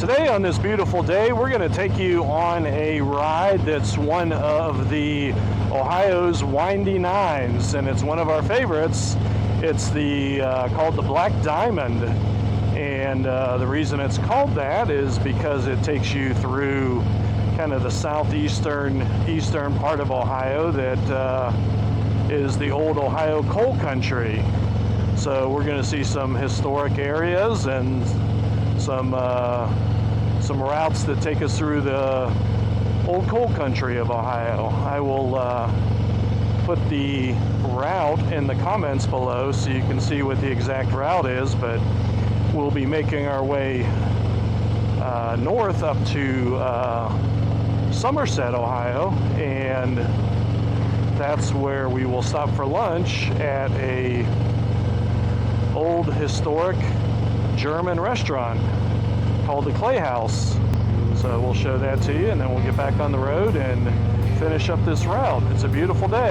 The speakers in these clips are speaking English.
Today on this beautiful day, we're going to take you on a ride that's one of the Ohio's Windy Nines, and it's one of our favorites. It's called the Black Diamond, and the reason it's called that is because it takes you through kind of the southeastern part of Ohio that is the old Ohio coal country. So we're going to see some historic areas and some routes that take us through the old coal country of Ohio. I will put the route in the comments below so you can see what the exact route is, but we'll be making our way north up to Somerset, Ohio, and that's where we will stop for lunch at a old historic German restaurant called the Clay Haus. So we'll show that to you, and then we'll get back on the road and finish up this route. It's a beautiful day.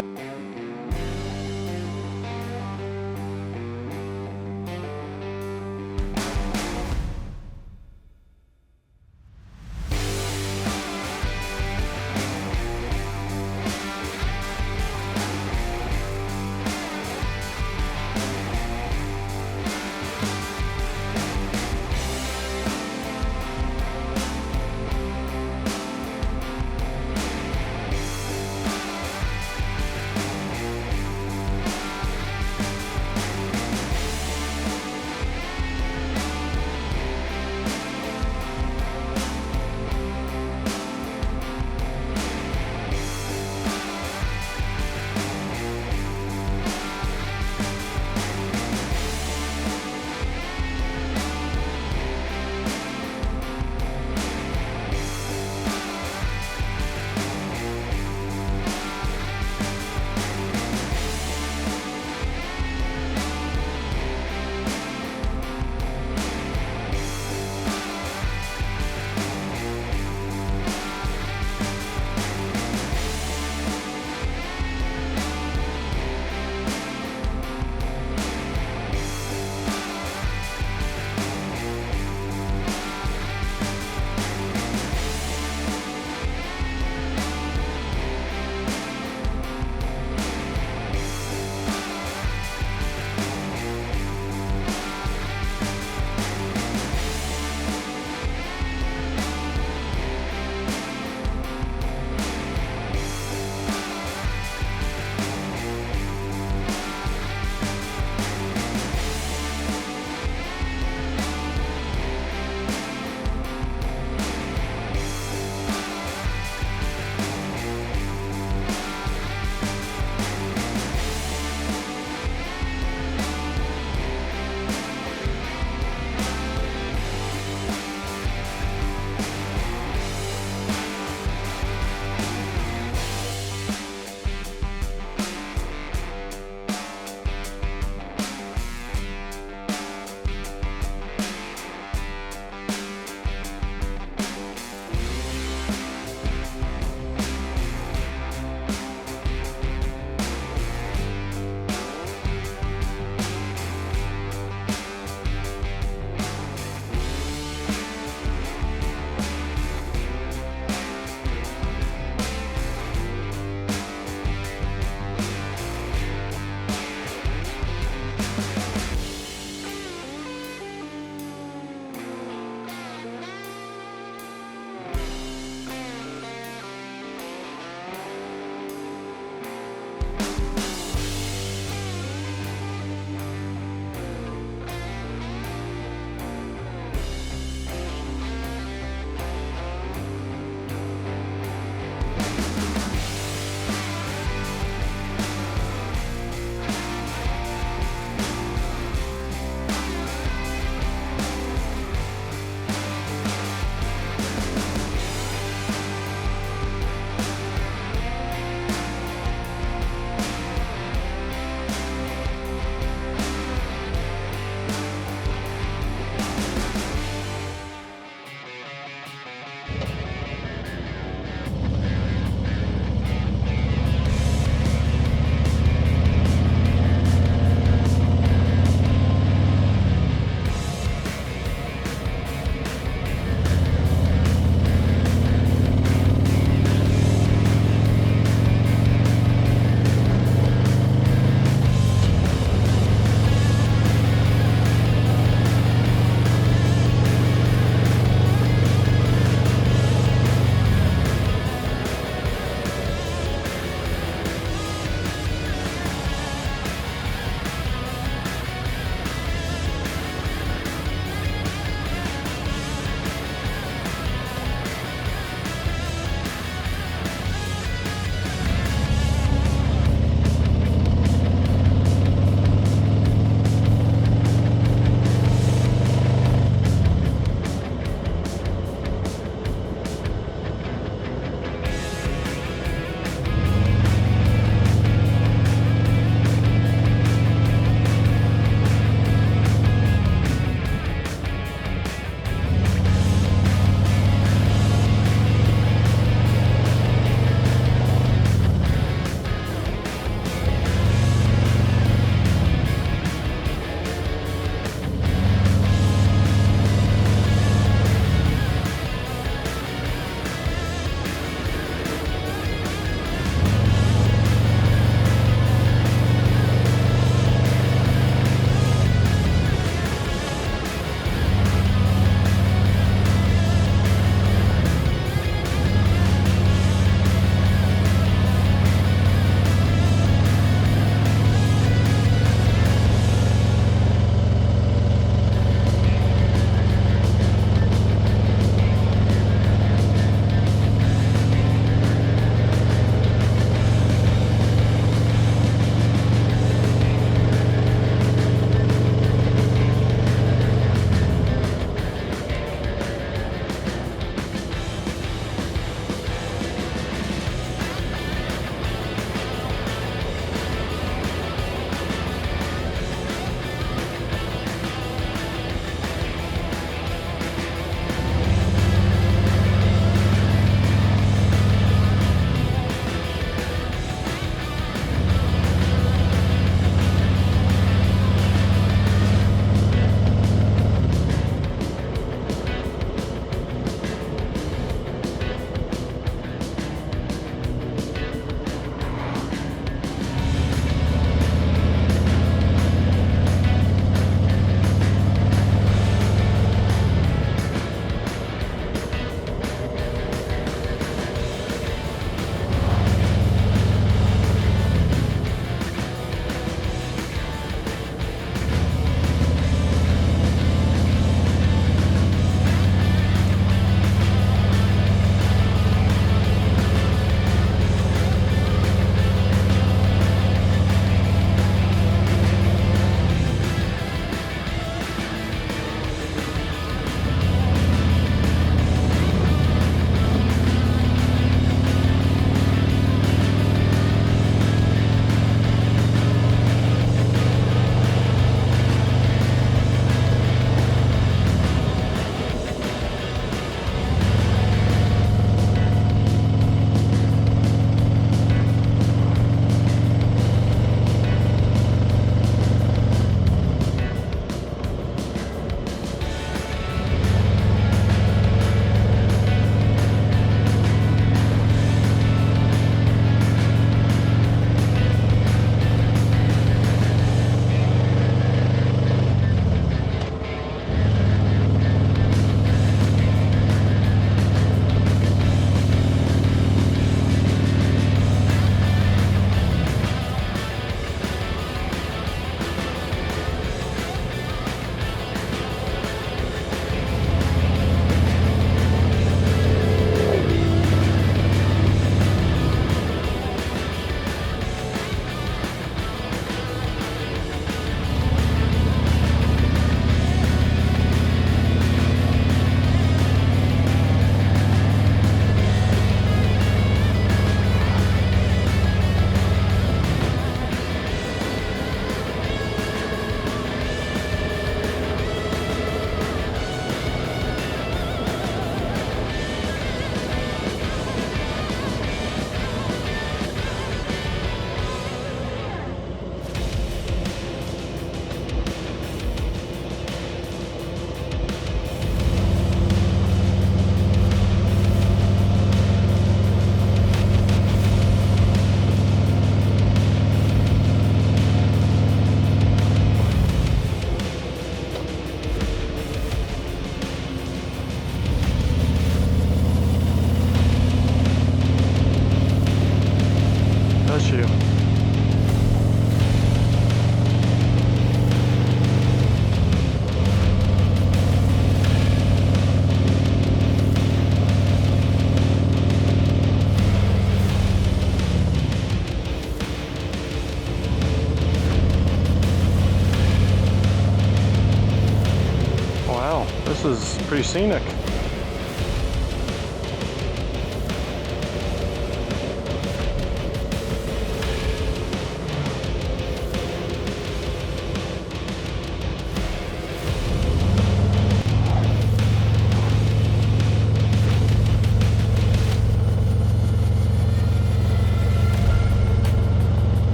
This is pretty scenic.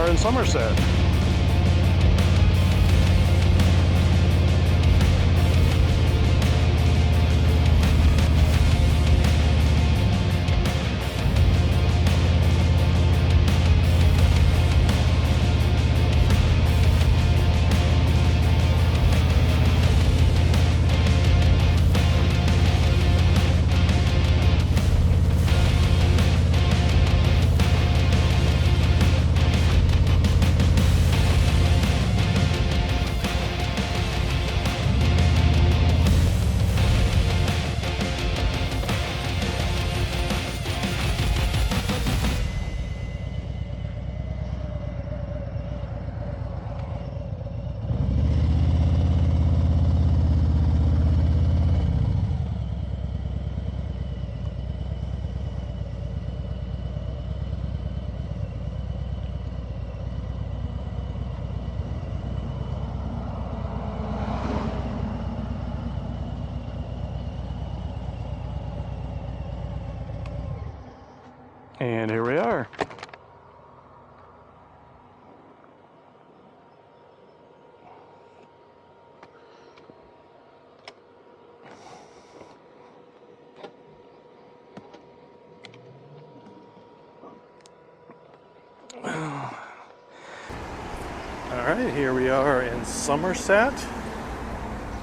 In Somerset. And here we are. All right, here we are in Somerset,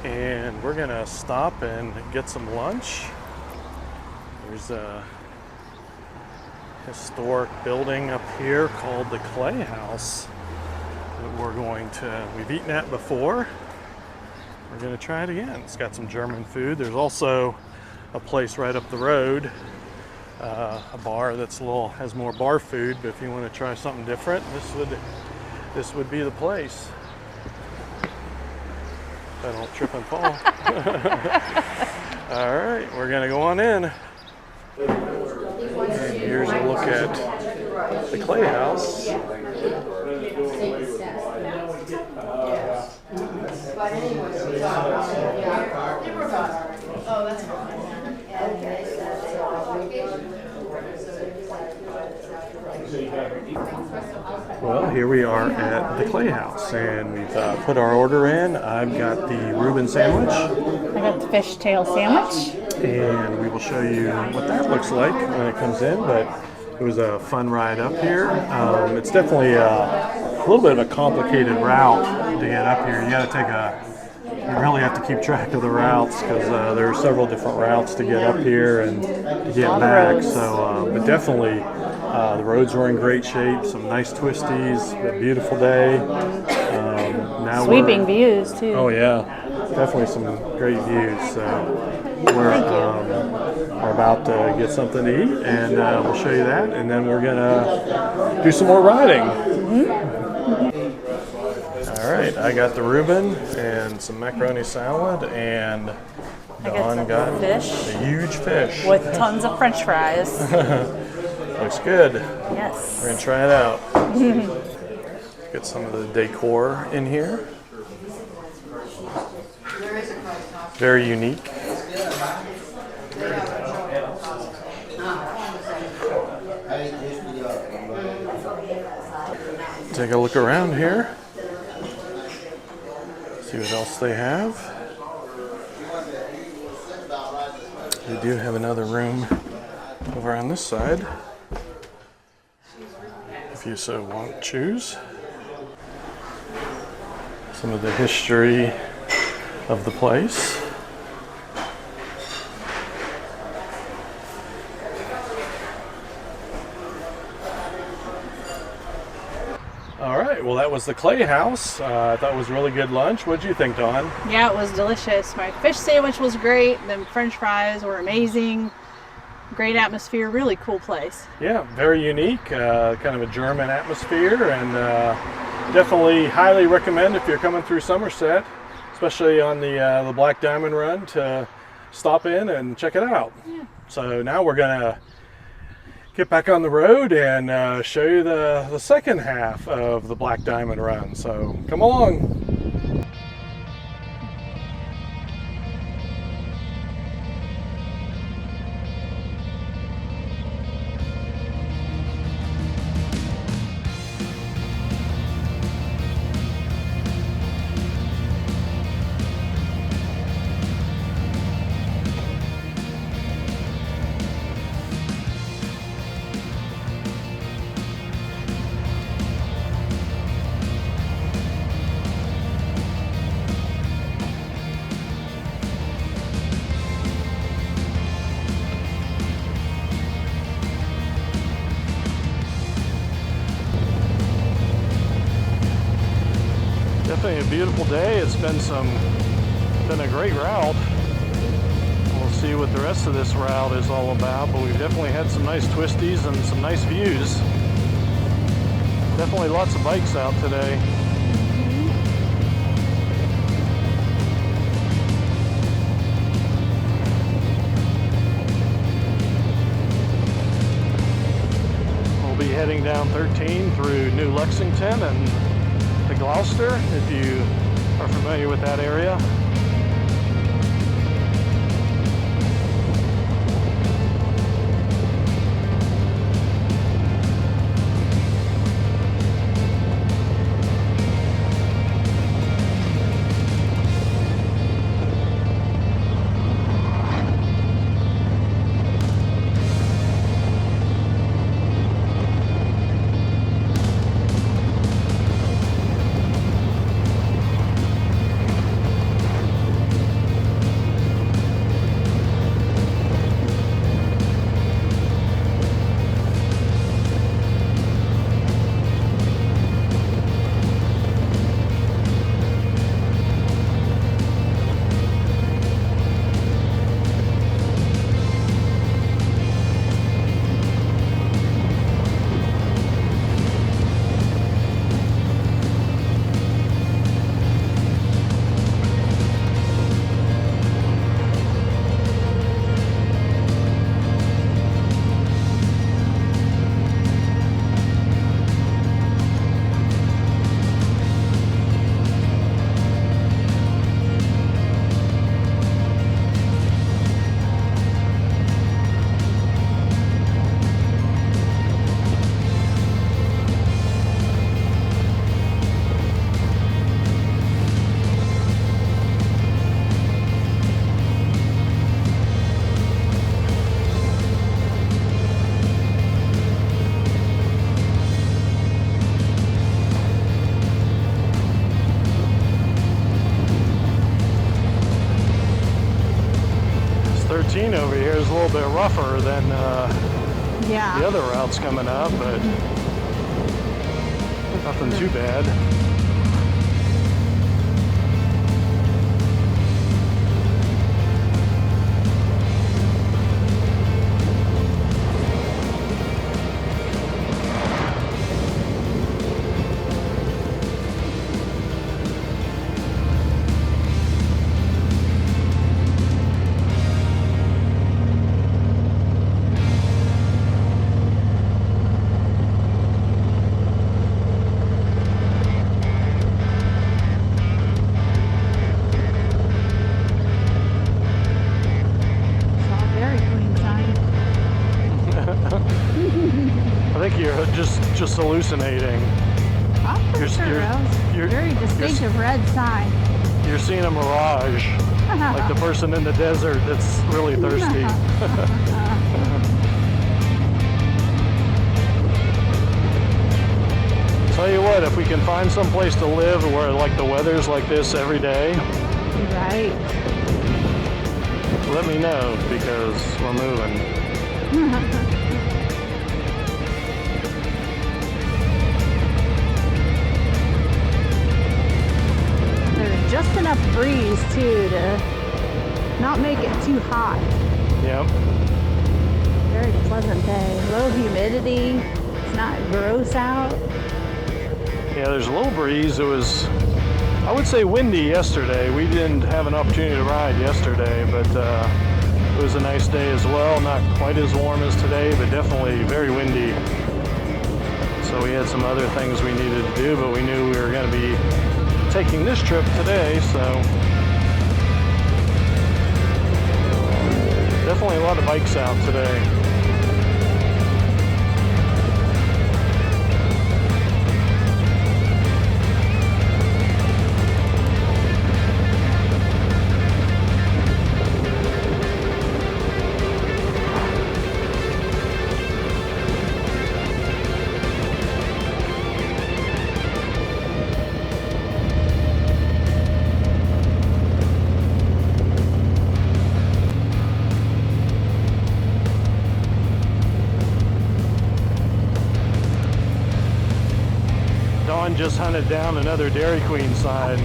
and we're gonna stop and get some lunch. There's a historic building up here called the Clay Haus that we've eaten at before. We're gonna try it again. It's got some German food. There's also a place right up the road, a bar that's has more bar food, but if you want to try something different, this would be the place. If I don't trip and fall. All right, we're gonna go on in. And here's a look at the Clay Haus. Well, here we are at the Clay Haus, and we've put our order in. I've got the Reuben sandwich. I got the fishtail sandwich. And we will show you what that looks like when it comes in, but it was a fun ride up here. It's definitely a little bit of a complicated route to get up here. You really have to keep track of the routes because there are several different routes to get up here and to get back. So, but definitely the roads were in great shape, some nice twisties, a beautiful day. Now sweeping views too. Oh yeah, definitely some great views. So we're about to get something to eat, and we'll show you that, and then we're gonna do some more riding. All right, I got the Reuben and some macaroni salad, and Dawn got a huge fish with tons of French fries. Looks good. Yes. We're gonna try it out. Get some of the decor in here. Very unique. Take a look around here. See what else they have. They do have another room over on this side, if you so want, choose. Some of the history of the place. right, well that was the Clay Haus. I thought it was a really good lunch. What did you think, Dawn? Yeah, it was delicious. My fish sandwich was great. The French fries were amazing. Great atmosphere, really cool place. Yeah, very unique, kind of a German atmosphere, and definitely highly recommend if you're coming through Somerset, especially on the Black Diamond Run, to stop in and check it out. Yeah. So now we're gonna get back on the road and show you the second half of the Black Diamond Run. So come along. Definitely a beautiful day. It's been a great route. We'll see what the rest of this route is all about, but we've definitely had some nice twisties and some nice views. Definitely lots of bikes out today. We'll be heading down 13 through New Lexington and to Gloucester, if you are familiar with that area. Over here is a little bit rougher than the other routes coming up, but nothing too bad. I think you're just hallucinating. I'm pretty sure that was a very distinctive red sign. You're seeing a mirage, like the person in the desert that's really thirsty. Tell you what, if we can find some place to live where like the weather's like this every day, right? Let me know because we're moving. too, to not make it too hot. Yep. Very pleasant day. Low humidity. It's not gross out. Yeah, there's a little breeze. It was, I would say, windy yesterday. We didn't have an opportunity to ride yesterday, but it was a nice day as well. Not quite as warm as today, but definitely very windy. So we had some other things we needed to do, but we knew we were going to be taking this trip today, so definitely a lot of bikes out today. Dawn just hunted down another Dairy Queen sign.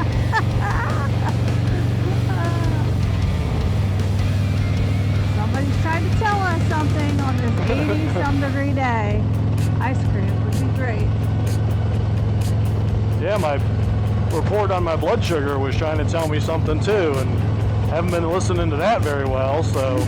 Somebody's trying to tell us something on this 80-some degree day. Ice cream would be great. Yeah, my report on my blood sugar was trying to tell me something too, and haven't been listening to that very well, so.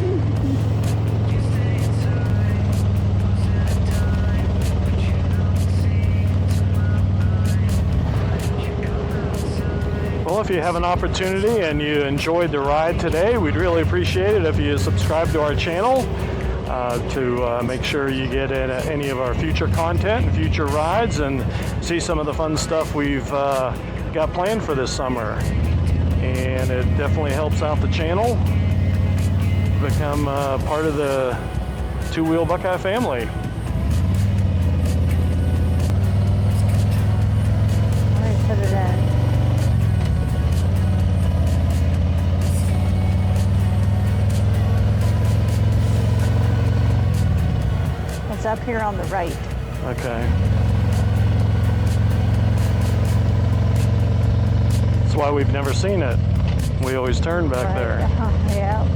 Well, if you have an opportunity and you enjoyed the ride today, we'd really appreciate it if you subscribe to our channel to make sure you get in any of our future content and future rides and see some of the fun stuff we've got planned for this summer. And it definitely helps out the channel become part of the Two Wheel Buckeye family. All right, put it in. It's up here on the right. Okay. That's why we've never seen it. We always turn back Right. there. Yeah.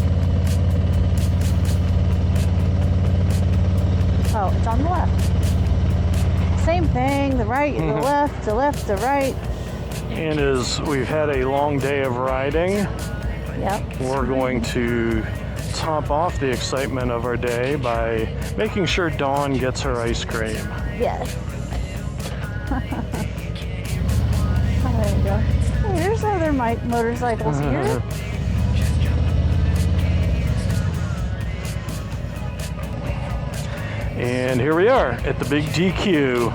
Oh, it's on the left. Same thing, the right, the left, the left, the right. And as we've had a long day of riding, Yep. we're going to top off the excitement of our day by making sure Dawn gets her ice cream. Yes. Oh, there you go. Hey, there's other motorcycles here. And here we are at the big DQ.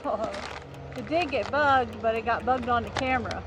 Oh, it did get bugged, but it got bugged on the camera.